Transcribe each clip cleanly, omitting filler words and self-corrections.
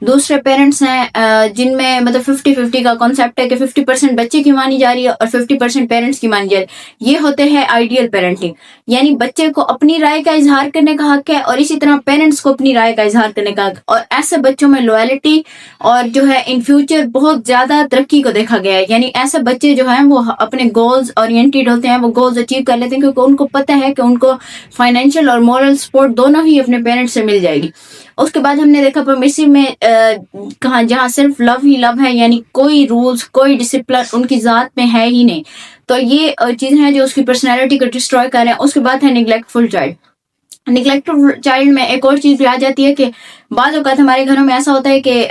دوسرے پیرنٹس ہیں جن میں مطلب 50-50 کا کانسیپٹ ہے کہ 50% بچے کی مانی جا رہی ہے اور 50% پیرنٹس کی مانی جا رہی ہے. یہ ہوتے ہیں آئیڈیل پیرنٹنگ، یعنی بچے کو اپنی رائے کا اظہار کرنے کا حق ہے اور اسی طرح پیرنٹس کو اپنی رائے کا اظہار کرنے کا حق. اور ایسے بچوں میں لویلٹی اور جو ہے ان فیوچر بہت زیادہ ترقی کو دیکھا گیا ہے. یعنی ایسے بچے جو ہیں وہ اپنے گولز اورینٹیڈ ہوتے ہیں، وہ گولز اچیو کر لیتے ہیں کیونکہ ان کو پتہ ہے کہ ان کو فائنینشیل اور مورل سپورٹ دونوں ہی اپنے پیرنٹس سے مل جائے گی. اس کے بعد ہم نے دیکھا پرمیسو میں کہاں جہاں صرف لو ہی لو ہے، یعنی کوئی رولز کوئی ڈسپلن ان کی ذات میں ہے ہی نہیں. تو یہ چیزیں ہیں جو اس کی پرسنالٹی کو ڈسٹروائے کر رہے ہیں. اس کے بعد ہے نیگلیکٹفل چائلڈ. نیگلیکٹفل چائلڈ میں ایک اور چیز بھی آ جاتی ہے کہ بعض اوقات ہمارے گھروں میں ایسا ہوتا ہے کہ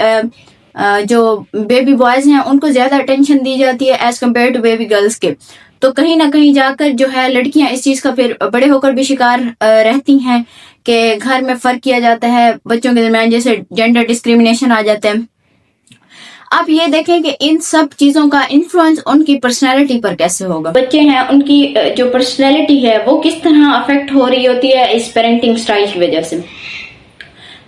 جو بیبی بوائز ہیں ان کو زیادہ اٹینشن دی جاتی ہے as compare to baby girls کے. تو کہیں نہ کہیں جا کر جو ہے لڑکیاں اس چیز کا پھر بڑے ہو کر بھی شکار رہتی ہیں کہ گھر میں فرق کیا جاتا ہے بچوں کے درمیان، جیسے جینڈر ڈسکریمنیشن آ جاتا ہے. آپ یہ دیکھیں کہ ان سب چیزوں کا انفلوئنس ان کی پرسنالٹی پر کیسے ہوگا. بچے ہیں ان کی جو پرسنالٹی ہے وہ کس طرح افیکٹ ہو رہی ہوتی ہے اس پیرنٹنگ سٹائل کی وجہ سے.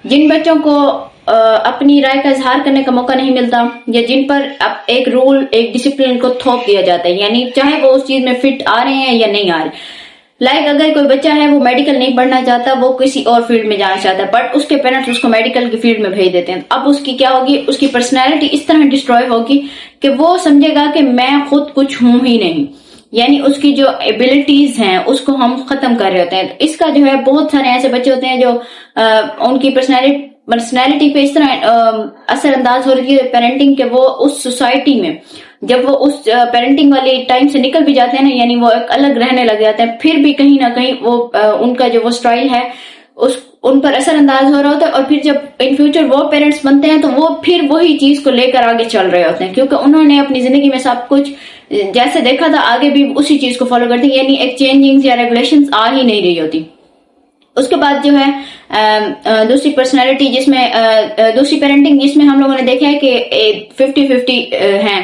جن بچوں کو اپنی رائے کا اظہار کرنے کا موقع نہیں ملتا یا جن پر ایک رول ایک ڈسپلن کو تھوپ دیا جاتا ہے، یعنی چاہے وہ اس چیز میں فٹ آ رہے ہیں یا نہیں آ رہے. لائک اگر کوئی بچہ ہے وہ میڈیکل نہیں پڑھنا چاہتا، وہ کسی اور فیلڈ میں جانا چاہتا ہے، بٹ اس کے پیرنٹس اس کو میڈیکل کی فیلڈ میں بھیج دیتے ہیں. اب اس کی کیا ہوگی، اس کی پرسنالٹی اس طرح ڈسٹروائے ہوگی کہ وہ سمجھے گا کہ میں خود کچھ ہوں ہی نہیں، یعنی اس کی جو ایبلٹیز ہیں اس کو ہم ختم کر رہے ہوتے ہیں. اس کا جو ہے بہت سارے ایسے بچے ہوتے ہیں جو ان کی پرسنالٹی پہ اس طرح اثر انداز ہو رہی ہے پیرنٹنگ کہ وہ اس سوسائٹی میں جب وہ اس پیرنٹنگ والے ٹائم سے نکل بھی جاتے ہیں نا، یعنی وہ ایک الگ رہنے لگ جاتے ہیں، پھر بھی کہیں نہ کہیں وہ ان کا جو وہ سٹائل ہے ان پر اثر انداز ہو رہا ہوتا ہے. اور پھر جب ان فیوچر وہ پیرنٹس بنتے ہیں تو وہ پھر وہی چیز کو لے کر آگے چل رہے ہوتے ہیں کیونکہ انہوں نے اپنی زندگی میں سب کچھ جیسے دیکھا تھا آگے بھی اسی چیز کو فالو کرتے ہیں، یعنی ایک چینجنگ یا ریگولیشنز آ ہی نہیں رہی ہوتی. اس کے بعد جو ہے دوسری پرسنالٹی جس میں دوسری پیرنٹنگ جس میں ہم لوگوں نے دیکھا ہے کہ 50-50 ہیں،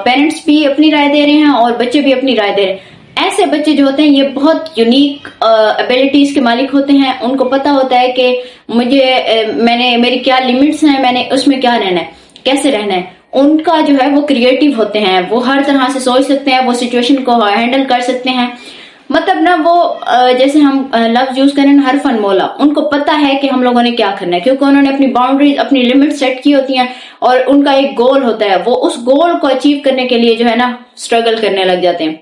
پیرنٹس بھی اپنی رائے دے رہے ہیں اور بچے بھی اپنی رائے دے رہے ہیں. ایسے بچے جو ہوتے ہیں یہ بہت یونیک ایبلٹیز کے مالک ہوتے ہیں. ان کو پتا ہوتا ہے کہ میری کیا لمٹس ہیں، میں نے اس میں کیا رہنا ہے، کیسے رہنا ہے. ان کا جو ہے وہ کریٹیو ہوتے ہیں، وہ ہر طرح سے سوچ سکتے ہیں، وہ سچویشن کو ہینڈل کر سکتے ہیں. مطلب نا وہ جیسے ہم لفظ یوز کریں نا حرفن مولا، ان کو پتا ہے کہ ہم لوگوں نے کیا کرنا ہے کیونکہ انہوں نے اپنی باؤنڈریز اپنی لمٹ سیٹ کی ہوتی ہیں اور ان کا ایک گول ہوتا ہے، وہ اس گول کو اچیو کرنے کے لیے جو ہے نا اسٹرگل کرنے لگ جاتے ہیں.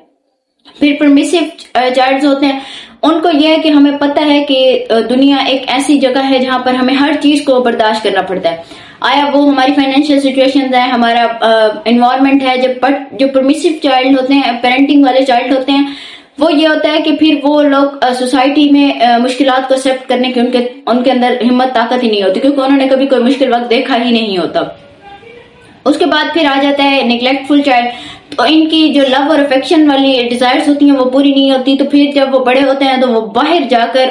پھر پرمیسو چائلڈز ہوتے ہیں، ان کو یہ ہے کہ ہمیں پتہ ہے کہ دنیا ایک ایسی جگہ ہے جہاں پر ہمیں ہر چیز کو برداشت کرنا پڑتا ہے، آیا وہ ہماری فائنینشیل سچویشنز ہیں، ہمارا انوائرمنٹ ہے. جب جو پرمیسو چائلڈ ہوتے ہیں، پیرنٹنگ والے چائلڈ ہوتے ہیں، وہ یہ ہوتا ہے کہ پھر وہ لوگ سوسائٹی میں مشکلات کو ایکسیپٹ کرنے کی ان کے اندر ہمت طاقت ہی نہیں ہوتی کیونکہ انہوں نے کبھی کوئی مشکل وقت دیکھا ہی نہیں ہوتا. اس کے بعد پھر آ جاتا ہے نیگلیکٹفل چائلڈ. تو ان کی جو لو اور افیکشن والی ڈیزائرز ہوتی ہیں وہ پوری نہیں ہوتی، تو پھر جب وہ بڑے ہوتے ہیں تو وہ باہر جا کر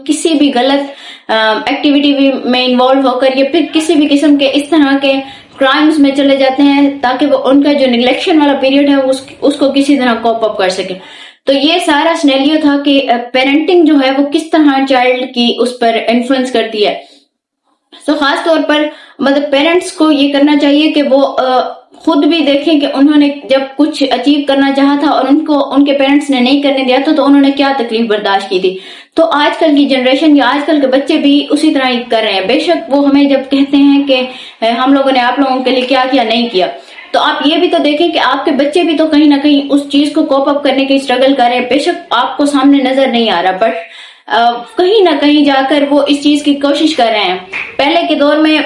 کسی بھی غلط ایکٹیویٹی میں انوالو ہو کر یا پھر کسی بھی قسم کے اس طرح کے کرائمز میں چلے جاتے ہیں تاکہ وہ ان کا جو نیگلیکشن والا پیریڈ ہے اس کو کسی طرح کوپ اپ کر سکے. تو یہ سارا سینیریو تھا کہ پیرنٹنگ جو ہے وہ کس طرح چائلڈ کی اس پر انفلوئنس کرتی ہے. تو خاص طور پر مطلب پیرنٹس کو یہ کرنا چاہیے کہ وہ خود بھی دیکھیں کہ انہوں نے جب کچھ اچیو کرنا چاہا تھا اور ان کے پیرنٹس نے نہیں کرنے دیا تو انہوں نے کیا تکلیف برداشت کی تھی. تو آج کل کی جنریشن یا آج کل کے بچے بھی اسی طرح ہی کر رہے ہیں. بے شک وہ ہمیں جب کہتے ہیں کہ ہم لوگوں نے آپ لوگوں کے لیے کیا کیا نہیں کیا، تو آپ یہ بھی تو دیکھیں کہ آپ کے بچے بھی تو کہیں نہ کہیں اس چیز کو کوپ اپ کرنے کی اسٹرگل کر رہے ہیں. بے شک آپ کو سامنے نظر نہیں آ رہا بٹ کہیں نہ کہیں جا کر وہ اس چیز کی کوشش کر رہے ہیں. پہلے کے دور میں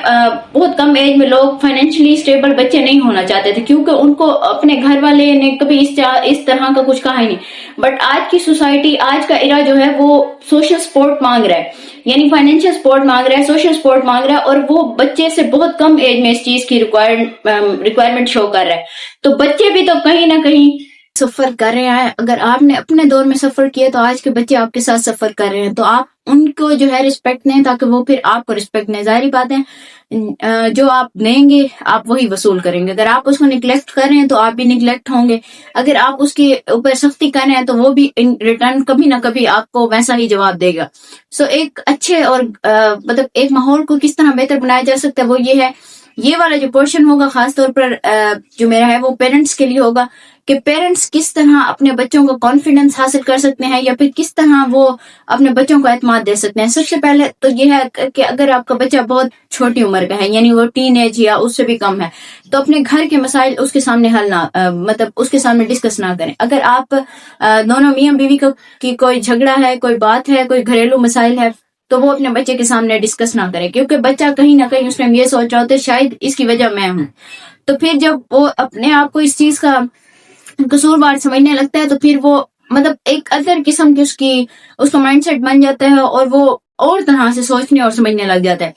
بہت کم ایج میں لوگ فائنینشلی اسٹیبل بچے نہیں ہونا چاہتے تھے کیونکہ ان کو اپنے گھر والے نے کبھی اس طرح کا کچھ کہا ہی نہیں. بٹ آج کی سوسائٹی، آج کا ایرا جو ہے وہ سوشل سپورٹ مانگ رہا ہے، یعنی فائنینشیل سپورٹ مانگ رہا ہے، سوشل سپورٹ مانگ رہا ہے، اور وہ بچے سے بہت کم ایج میں اس چیز کی ریکوائرمنٹ شو کر رہا ہے. تو بچے بھی تو کہیں نہ کہیں سفر کر رہے ہیں. اگر آپ نے اپنے دور میں سفر کیا تو آج کے بچے آپ کے ساتھ سفر کر رہے ہیں، تو آپ ان کو جو ہے رسپیکٹ دیں تاکہ وہ پھر آپ کو رسپیکٹ دیں. ظاہری بات ہے جو آپ دیں گے آپ وہی وصول کریں گے. اگر آپ اس کو نگلیکٹ کر رہے ہیں تو آپ بھی نگلیکٹ ہوں گے. اگر آپ اس کے اوپر سختی کر رہے ہیں تو وہ بھی ان ریٹرن کبھی نہ کبھی آپ کو ویسا ہی جواب دے گا. سو ایک اچھے اور مطلب ایک ماحول کو کس طرح بہتر بنایا جا سکتا ہے وہ یہ ہے. یہ والا جو پورشن ہوگا خاص طور پر جو میرا ہے وہ پیرنٹس کے لیے ہوگا کہ پیرنٹس کس طرح اپنے بچوں کو کانفیڈنس حاصل کر سکتے ہیں یا پھر کس طرح وہ اپنے بچوں کو اعتماد دے سکتے ہیں. سب سے پہلے تو یہ ہے کہ اگر آپ کا بچہ بہت چھوٹی عمر کا ہے یعنی وہ ٹین ایج یا اس سے بھی کم ہے تو اپنے گھر کے مسائل اس کے سامنے حل نہ مطلب اس کے سامنے ڈسکس نہ کریں. اگر آپ دونوں میاں بیوی کی کوئی جھگڑا ہے کوئی بات ہے کوئی گھریلو مسائل ہے تو وہ اپنے بچے کے سامنے ڈسکس نہ کرے کیونکہ بچہ کہیں نہ کہیں اس نے یہ سوچ رہا ہوتا ہے شاید اس کی وجہ میں ہوں. تو پھر جب وہ اپنے آپ کو اس چیز کا قصوروار سمجھنے لگتا ہے تو پھر وہ مطلب ایک ادر قسم کی اس کا مائنڈ سیٹ بن جاتا ہے اور وہ اور طرح سے سوچنے اور سمجھنے لگ جاتا ہے.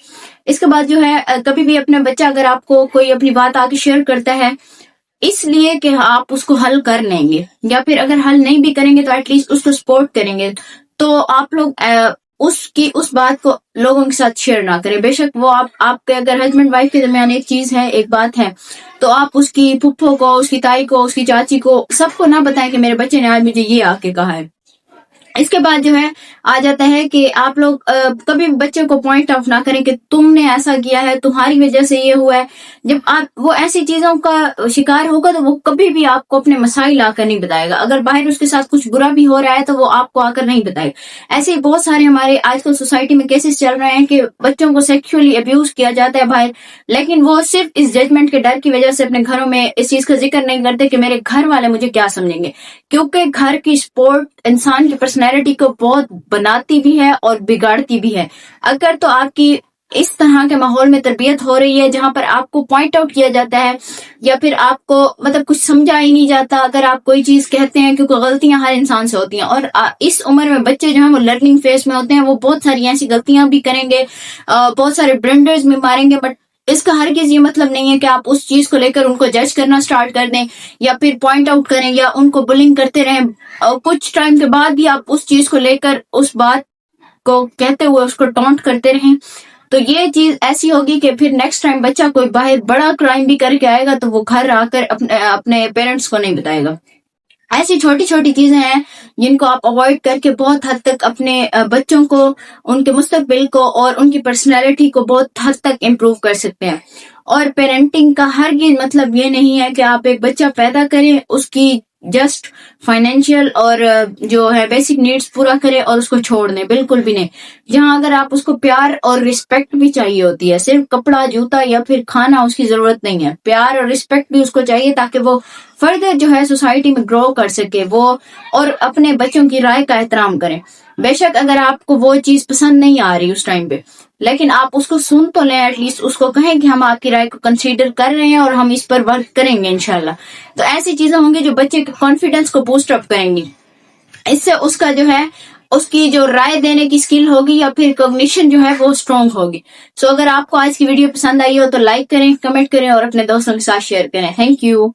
اس کے بعد جو ہے کبھی بھی اپنا بچہ اگر آپ کو کوئی اپنی بات آ کے شیئر کرتا ہے اس لیے کہ آپ اس کو حل کر لیں گے یا پھر اگر حل نہیں بھی کریں گے تو ایٹ لیسٹ اس کو سپورٹ کریں گے تو آپ لوگ اس بات کو لوگوں کے ساتھ شیئر نہ کریں. بے شک وہ آپ کے اگر ہسبینڈ وائف کے درمیان ایک چیز ہے ایک بات ہے تو آپ اس کی پھپھو کو اس کی تائی کو اس کی چاچی کو سب کو نہ بتائیں کہ میرے بچے نے آج مجھے یہ آ کے کہا ہے. اس کے بعد جو ہے آ جاتا ہے کہ آپ لوگ کبھی بچے کو پوائنٹ آؤٹ نہ کریں کہ تم نے ایسا کیا ہے تمہاری وجہ سے یہ ہوا ہے. جب آپ وہ ایسی چیزوں کا شکار ہوگا تو وہ کبھی بھی آپ کو اپنے مسائل آ کر نہیں بتائے گا. اگر باہر اس کے ساتھ کچھ برا بھی ہو رہا ہے تو وہ آپ کو آ کر نہیں بتائے گا. ایسے ہی بہت سارے ہمارے آج کل سوسائٹی میں کیسز چل رہے ہیں کہ بچوں کو سیکشولی ابیوز کیا جاتا ہے باہر لیکن وہ صرف اس ججمنٹ کے ڈر کی وجہ سے اپنے گھروں میں اس چیز کا ذکر نہیں کرتے کہ میرے گھر والے مجھے کیا سمجھیں گے. کیونکہ گھر کی سپورٹ انسان کی پرسنالٹی کو بہت بناتی بھی ہے اور بگاڑتی بھی ہے. اگر تو آپ کی اس طرح کے ماحول میں تربیت ہو رہی ہے جہاں پر آپ کو پوائنٹ آؤٹ کیا جاتا ہے یا پھر آپ کو مطلب کچھ سمجھا ہی نہیں جاتا اگر آپ کوئی چیز کہتے ہیں کیونکہ غلطیاں ہر انسان سے ہوتی ہیں اور اس عمر میں بچے جو ہیں وہ لرننگ فیز میں ہوتے ہیں وہ بہت ساری ایسی غلطیاں بھی کریں گے بہت سارے بلنڈرز بھی ماریں گے. بٹ اس کا ہرگز یہ مطلب نہیں ہے کہ آپ اس چیز کو لے کر ان کو جج کرنا سٹارٹ کر دیں یا پھر پوائنٹ آؤٹ کریں یا ان کو بلنگ کرتے رہیں. کچھ ٹائم کے بعد بھی آپ اس چیز کو لے کر اس بات کو کہتے ہوئے اس کو ٹونٹ کرتے رہیں تو یہ چیز ایسی ہوگی کہ پھر نیکسٹ ٹائم بچہ کوئی باہر بڑا کرائم بھی کر کے آئے گا تو وہ گھر آ کر اپنے پیرنٹس کو نہیں بتائے گا. ایسی چھوٹی چھوٹی چیزیں ہیں جن کو آپ اوائڈ کر کے بہت حد تک اپنے بچوں کو ان کے مستقبل کو اور ان کی پرسنالٹی کو بہت حد تک امپروو کر سکتے ہیں. اور پیرنٹنگ کا ہرگز مطلب یہ نہیں ہے کہ آپ ایک بچہ پیدا کریں اس کی جسٹ فائنینشیل اور جو ہے بیسک نیڈز پورا کرے اور اس کو چھوڑ دیں. بالکل بھی نہیں. جہاں اگر آپ اس کو پیار اور رسپیکٹ بھی چاہیے ہوتی ہے صرف کپڑا جوتا یا پھر کھانا اس کی ضرورت نہیں ہے. پیار اور رسپیکٹ بھی اس کو چاہیے تاکہ وہ فردر جو ہے سوسائٹی میں گرو کر سکے وہ اور اپنے بچوں کی رائے کا احترام کریں. بے شک اگر آپ کو وہ چیز پسند نہیں آ رہی اس ٹائم پہ لیکن آپ اس کو سن تو لیں ایٹ لیسٹ اس کو کہیں کہ ہم آپ کی رائے کو کنسیڈر کر رہے ہیں اور ہم اس پر ورک کریں گے انشاءاللہ. تو ایسی چیزیں ہوں گی جو بچے کے کانفیڈنس کو بوسٹ اپ کریں گی. اس سے اس کا جو ہے اس کی جو رائے دینے کی سکل ہوگی یا پھر کوگنیشن جو ہے وہ اسٹرانگ ہوگی. سو اگر آپ کو آج کی ویڈیو پسند آئی ہو تو لائک کریں کمنٹ کریں اور اپنے دوستوں کے ساتھ شیئر کریں. Thank you.